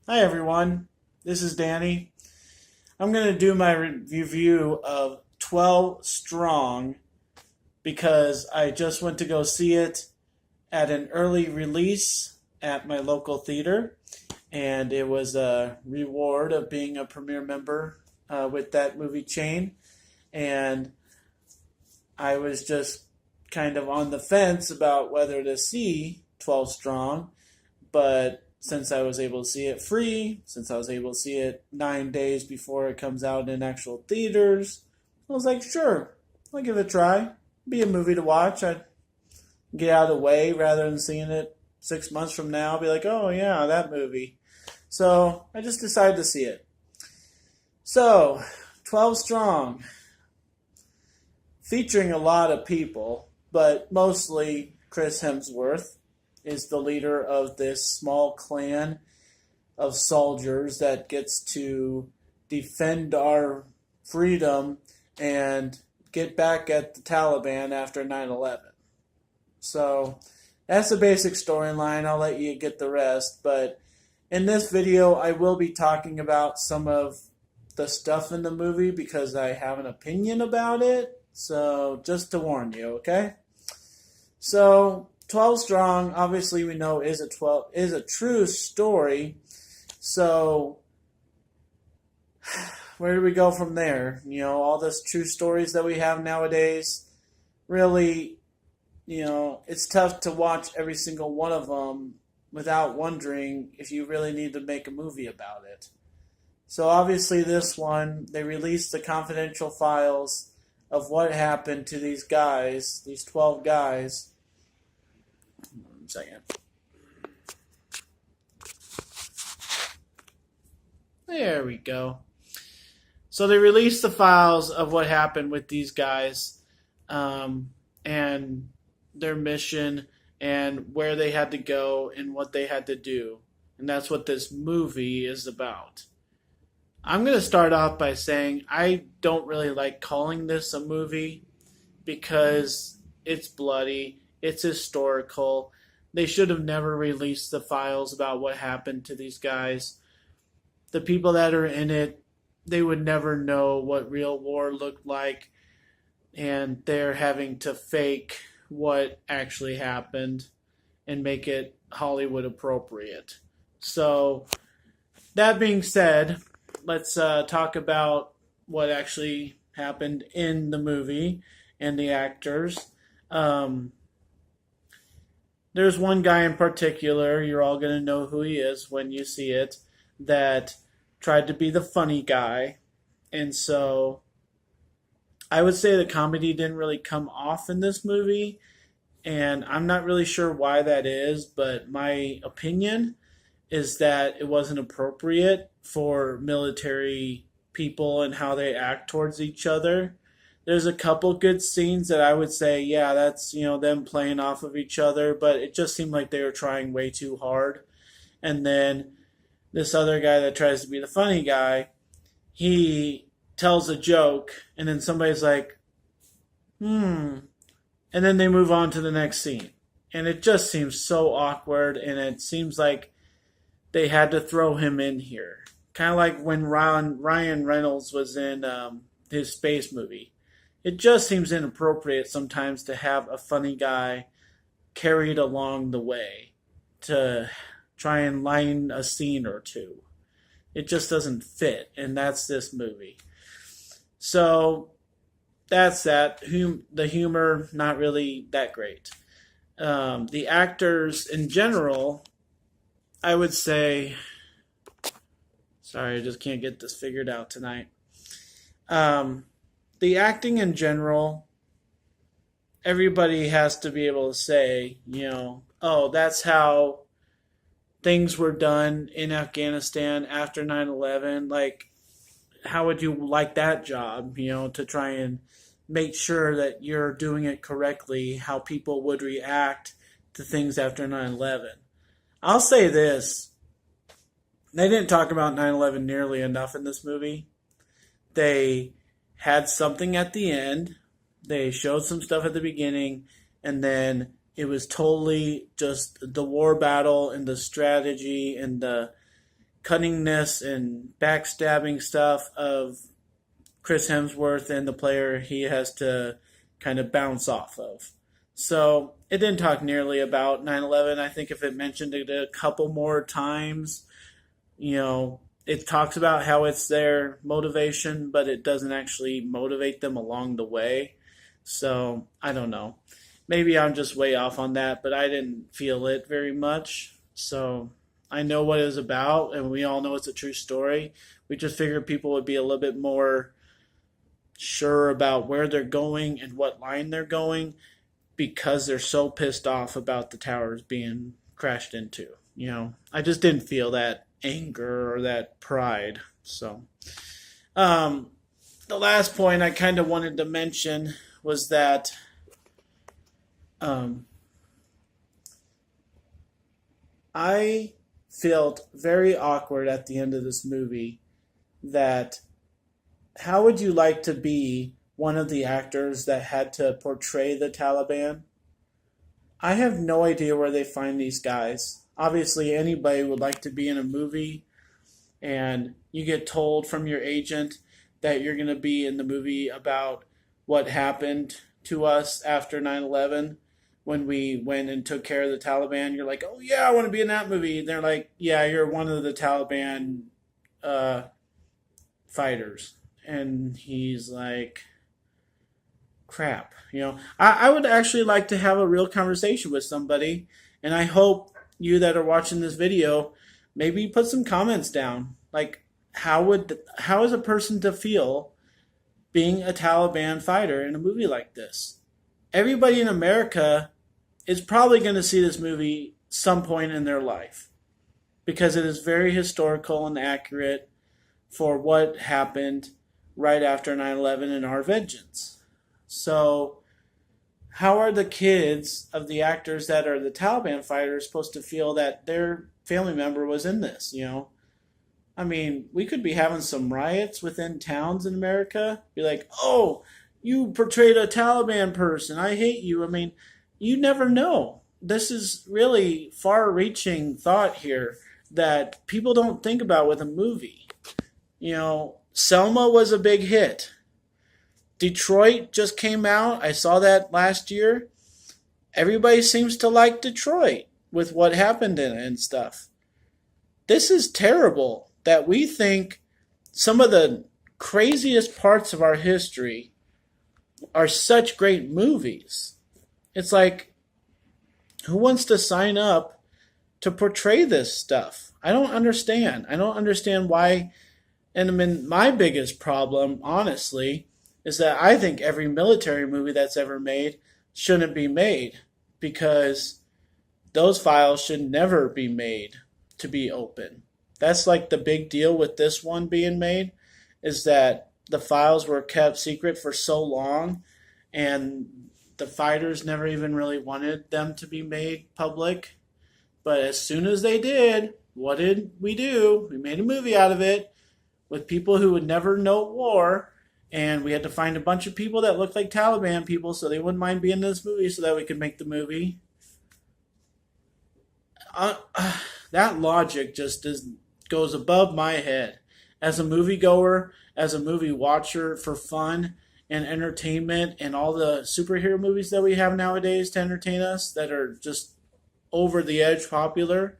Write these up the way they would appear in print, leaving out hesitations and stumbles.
Hi everyone, this is Danny. I'm going to do my review of 12 Strong because I just went to go see it at an early release at my local theater, and it was a reward of being a premiere member with that movie chain. And I was just kind of on the fence about whether to see 12 Strong, but since I was able to see it free, since I was able to see it 9 days before it comes out in actual theaters, I was like, sure, I'll give it a try. Be a movie to watch. I'd get out of the way rather than seeing it 6 months from now. I'll be like, oh yeah, that movie. So I just decided to see it. So, 12 Strong, featuring a lot of people, but mostly Chris Hemsworth is the leader of this small clan of soldiers that gets to defend our freedom and get back at the Taliban after 9/11. So that's the basic storyline. I'll let you get the rest. But in this video, I will be talking about some of the stuff in the movie because I have an opinion about it. So just to warn you, okay? So 12 Strong, obviously we know is a true story. So where do we go from there? All these true stories that we have nowadays, really, it's tough to watch every single one of them without wondering if you really need to make a movie about it. So obviously this one, they released the confidential files of what happened to these guys, these 12 guys. One second. There we go. So they released the files of what happened with these guys, and their mission and where they had to go and what they had to do. And that's what this movie is about. I'm going to start off by saying I don't really like calling this a movie because it's bloody, it's historical. They should have never released the files about what happened to these guys. The people that are in it, they would never know what real war looked like, and they're having to fake what actually happened and make it Hollywood appropriate. So, that being said, let's talk about what actually happened in the movie and the actors. There's one guy in particular, you're all going to know who he is when you see it, that tried to be the funny guy. And so I would say the comedy didn't really come off in this movie. And I'm not really sure why that is, but my opinion is that it wasn't appropriate for military people and how they act towards each other. There's a couple good scenes that I would say, yeah, that's, them playing off of each other, but it just seemed like they were trying way too hard. And then this other guy that tries to be the funny guy, he tells a joke, and then somebody's like, and then they move on to the next scene. And it just seems so awkward, and it seems like they had to throw him in here. Kind of like when Ryan Reynolds was in his space movie. It just seems inappropriate sometimes to have a funny guy carried along the way to try and line a scene or two. It just doesn't fit, and that's this movie. So that's that. The humor, not really that great. The actors in general, I would say, sorry, I just can't get this figured out tonight. The acting in general, everybody has to be able to say, oh, that's how things were done in Afghanistan after 9/11. Like, how would you like that job, to try and make sure that you're doing it correctly, how people would react to things after 9/11. I'll say this. They didn't talk about 9/11 nearly enough in this movie. They had something at the end. They showed some stuff at the beginning, and then it was totally just the war battle and the strategy and the cunningness and backstabbing stuff of Chris Hemsworth and the player he has to kind of bounce off of. So it didn't talk nearly about 9/11. I think if it mentioned it a couple more times, it talks about how it's their motivation, but it doesn't actually motivate them along the way. So I don't know. Maybe I'm just way off on that, but I didn't feel it very much. So I know what it was about, and we all know it's a true story. We just figured people would be a little bit more sure about where they're going and what line they're going because they're so pissed off about the towers being crashed into. I just didn't feel that anger or that pride. So, the last point I kind of wanted to mention was that um, I felt very awkward at the end of this movie that how would you like to be one of the actors that had to portray the Taliban? I have no idea where they find these guys. Obviously, anybody would like to be in a movie, and you get told from your agent that you're going to be in the movie about what happened to us after 9/11 when we went and took care of the Taliban. You're like, oh, yeah, I want to be in that movie. And they're like, yeah, you're one of the Taliban uh, fighters. And he's like, crap. I would actually like to have a real conversation with somebody, and I hope you that are watching this video maybe put some comments down. Like, how is a person to feel being a Taliban fighter in a movie like this? Everybody in America is probably going to see this movie some point in their life because it is very historical and accurate for what happened right after 9/11 and our vengeance. So how are the kids of the actors that are the Taliban fighters supposed to feel that their family member was in this? I mean, we could be having some riots within towns in America. Be like, oh, you portrayed a Taliban person. I hate you. I mean, you never know. This is really far-reaching thought here that people don't think about with a movie. Selma was a big hit. Detroit just came out. I saw that last year. Everybody seems to like Detroit with what happened in it and stuff. This is terrible that we think some of the craziest parts of our history are such great movies. It's like, who wants to sign up to portray this stuff? I don't understand. I don't understand why. And I mean, my biggest problem, honestly, is that I think every military movie that's ever made shouldn't be made because those files should never be made to be open. That's like the big deal with this one being made, is that the files were kept secret for so long and the fighters never even really wanted them to be made public. But as soon as they did, what did we do? We made a movie out of it with people who would never know war. And we had to find a bunch of people that looked like Taliban people so they wouldn't mind being in this movie so that we could make the movie. That logic just goes above my head. As a moviegoer, as a movie watcher for fun and entertainment and all the superhero movies that we have nowadays to entertain us that are just over the edge popular,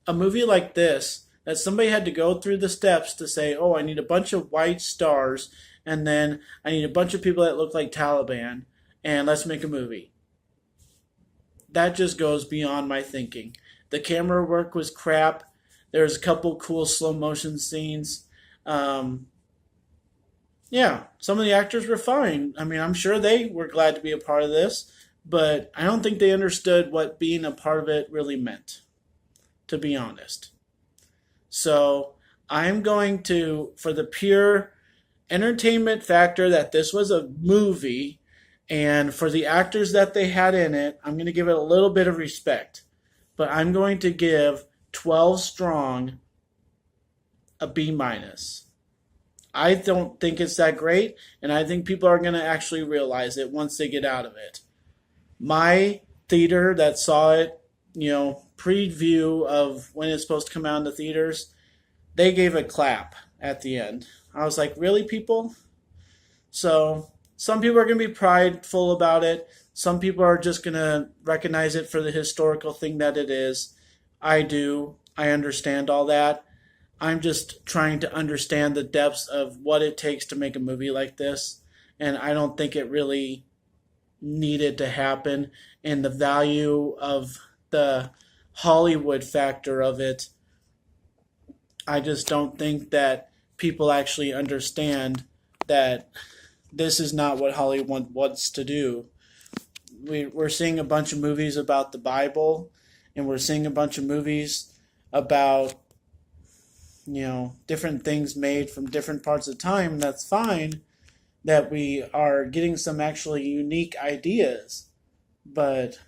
a movie like this, that somebody had to go through the steps to say, oh, I need a bunch of white stars and then I need a bunch of people that look like Taliban, and let's make a movie. That just goes beyond my thinking. The camera work was crap. There's a couple cool slow motion scenes. Yeah, some of the actors were fine. I mean, I'm sure they were glad to be a part of this, but I don't think they understood what being a part of it really meant, to be honest. So I'm going to, for the pure entertainment factor that this was a movie, and for the actors that they had in it, I'm going to give it a little bit of respect. But I'm going to give 12 Strong a B minus. I don't think it's that great, and I think people are going to actually realize it once they get out of it. My theater that saw it, preview of when it's supposed to come out in the theaters, they gave a clap at the end. I was like, really, people? So some people are going to be prideful about it. Some people are just going to recognize it for the historical thing that it is. I do. I understand all that. I'm just trying to understand the depths of what it takes to make a movie like this. And I don't think it really needed to happen. And the value of the Hollywood factor of it, I just don't think that people actually understand that this is not what Hollywood wants to do. We're seeing a bunch of movies about the Bible, and we're seeing a bunch of movies about, different things made from different parts of time. That's fine that we are getting some actually unique ideas, but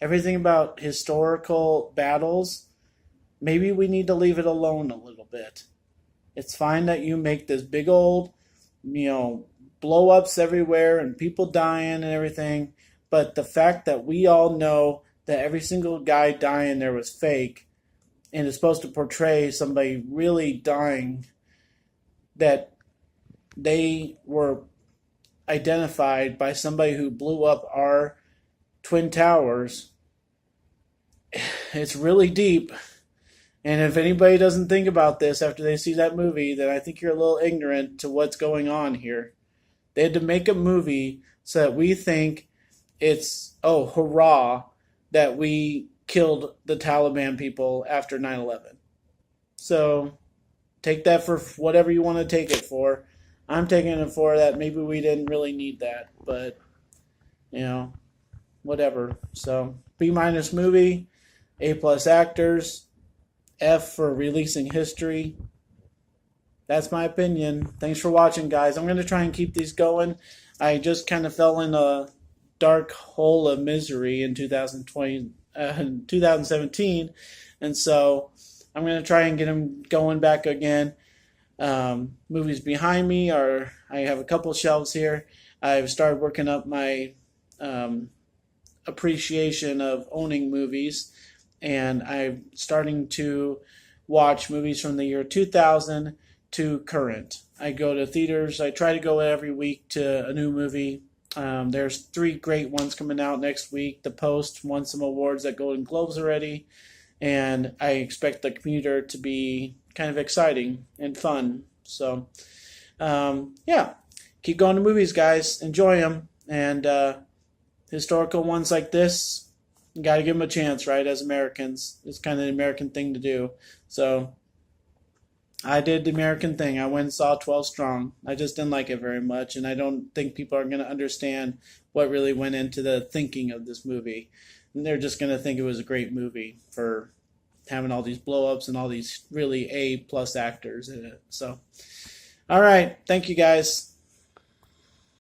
everything about historical battles, maybe we need to leave it alone a little bit. It's fine that you make this big old, blow ups everywhere and people dying and everything, but the fact that we all know that every single guy dying there was fake and is supposed to portray somebody really dying, that they were identified by somebody who blew up our Twin Towers, it's really deep. And if anybody doesn't think about this after they see that movie, then I think you're a little ignorant to what's going on here. They had to make a movie so that we think it's, oh, hurrah, that we killed the Taliban people after 9/11. So take that for whatever you want to take it for. I'm taking it for that maybe we didn't really need that, but, whatever. So B minus movie, A plus actors, F for releasing history. That's my opinion. Thanks for watching, guys. I'm going to try and keep these going. I just kind of fell in a dark hole of misery in 2017, and so I'm going to try and get them going back again. Movies behind me are, I have a couple shelves here. I've started working up my appreciation of owning movies, and I'm starting to watch movies from the year 2000 to current. I go to theaters. I try to go every week to a new movie. There's 3 great ones coming out next week. The Post won some awards at Golden Globes already, and I expect The Commuter to be kind of exciting and fun. So, yeah, keep going to movies, guys. Enjoy them. And historical ones like this, you got to give them a chance, right? As Americans, it's kind of an American thing to do. So I did the American thing. I went and saw 12 Strong. I just didn't like it very much, and I don't think people are going to understand what really went into the thinking of this movie. And they're just going to think it was a great movie for having all these blow-ups and all these really A-plus actors in it. So, all right. Thank you, guys.